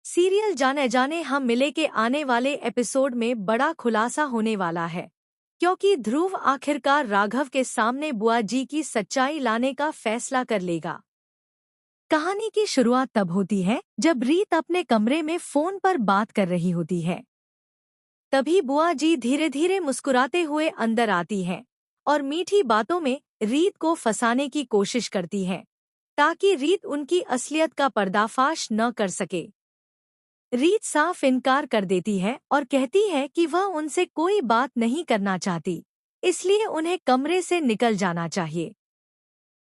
Serial जाने जाने हम मिले के आने वाले एपिसोड में बड़ा खुलासा होने वाला है, क्योंकि ध्रुव आखिरकार राघव के सामने बुआ जी की सच्चाई लाने का फैसला कर लेगा। कहानी की शुरुआत तब होती है जब रीत अपने कमरे में फोन पर बात कर रही होती है। तभी बुआ जी धीरे धीरे मुस्कुराते हुए अंदर आती हैं और मीठी बातों में रीत को फंसाने की कोशिश करती हैं, ताकि रीत उनकी असलियत का पर्दाफाश न कर सके। रीत साफ इनकार कर देती है और कहती है कि वह उनसे कोई बात नहीं करना चाहती, इसलिए उन्हें कमरे से निकल जाना चाहिए।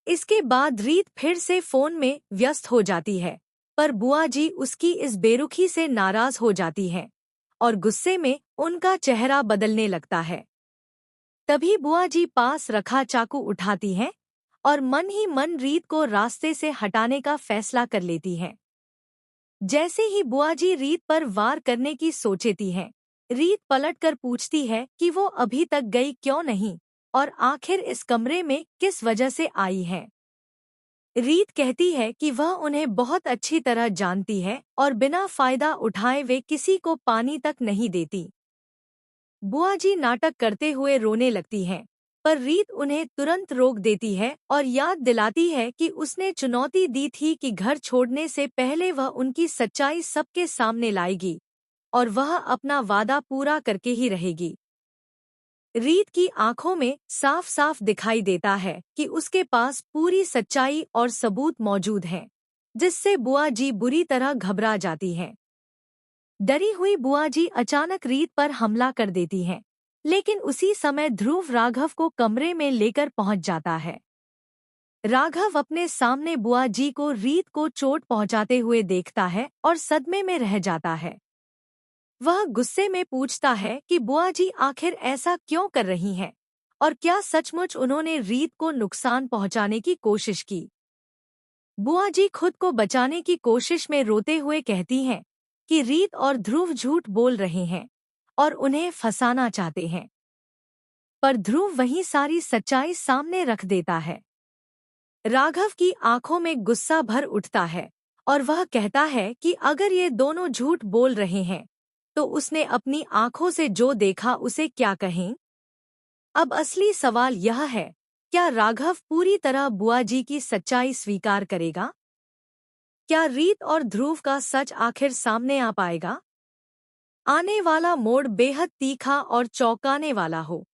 इसके बाद रीत फिर से फोन में व्यस्त हो जाती है, पर बुआ जी उसकी इस बेरुखी से नाराज हो जाती हैं और गुस्से में उनका चेहरा बदलने लगता है। तभी बुआ जी पास रखा चाकू उठाती हैं और मन ही मन रीत को रास्ते से हटाने का फैसला कर लेती हैं। जैसे ही बुआ जी रीत पर वार करने की सोचती हैं, रीत पलटकर पूछती है कि वो अभी तक गई क्यों नहीं और आखिर इस कमरे में किस वजह से आई है। रीत कहती है कि वह उन्हें बहुत अच्छी तरह जानती है और बिना फायदा उठाए वे किसी को पानी तक नहीं देती। बुआ जी नाटक करते हुए रोने लगती हैं, पर रीत उन्हें तुरंत रोक देती है और याद दिलाती है कि उसने चुनौती दी थी कि घर छोड़ने से पहले वह उनकी सच्चाई सबके सामने लाएगी और वह अपना वादा पूरा करके ही रहेगी। रीत की आंखों में साफ साफ दिखाई देता है कि उसके पास पूरी सच्चाई और सबूत मौजूद हैं, जिससे बुआ जी बुरी तरह घबरा जाती हैं। डरी हुई बुआ जी अचानक रीत पर हमला कर देती हैं, लेकिन उसी समय ध्रुव राघव को कमरे में लेकर पहुंच जाता है। राघव अपने सामने बुआ जी को रीत को चोट पहुंचाते हुए देखता है और सदमे में रह जाता है। वह गुस्से में पूछता है कि बुआ जी आखिर ऐसा क्यों कर रही हैं और क्या सचमुच उन्होंने रीत को नुकसान पहुंचाने की कोशिश की। बुआ जी खुद को बचाने की कोशिश में रोते हुए कहती हैं कि रीत और ध्रुव झूठ बोल रहे हैं और उन्हें फंसाना चाहते हैं, पर ध्रुव वही सारी सच्चाई सामने रख देता है। राघव की आंखों में गुस्सा भर उठता है और वह कहता है कि अगर ये दोनों झूठ बोल रहे हैं तो उसने अपनी आंखों से जो देखा उसे क्या कहें। अब असली सवाल यह है, क्या राघव पूरी तरह बुआ जी की सच्चाई स्वीकार करेगा? क्या रीत और ध्रुव का सच आखिर सामने आ पाएगा? आने वाला मोड़ बेहद तीखा और चौंकाने वाला हो।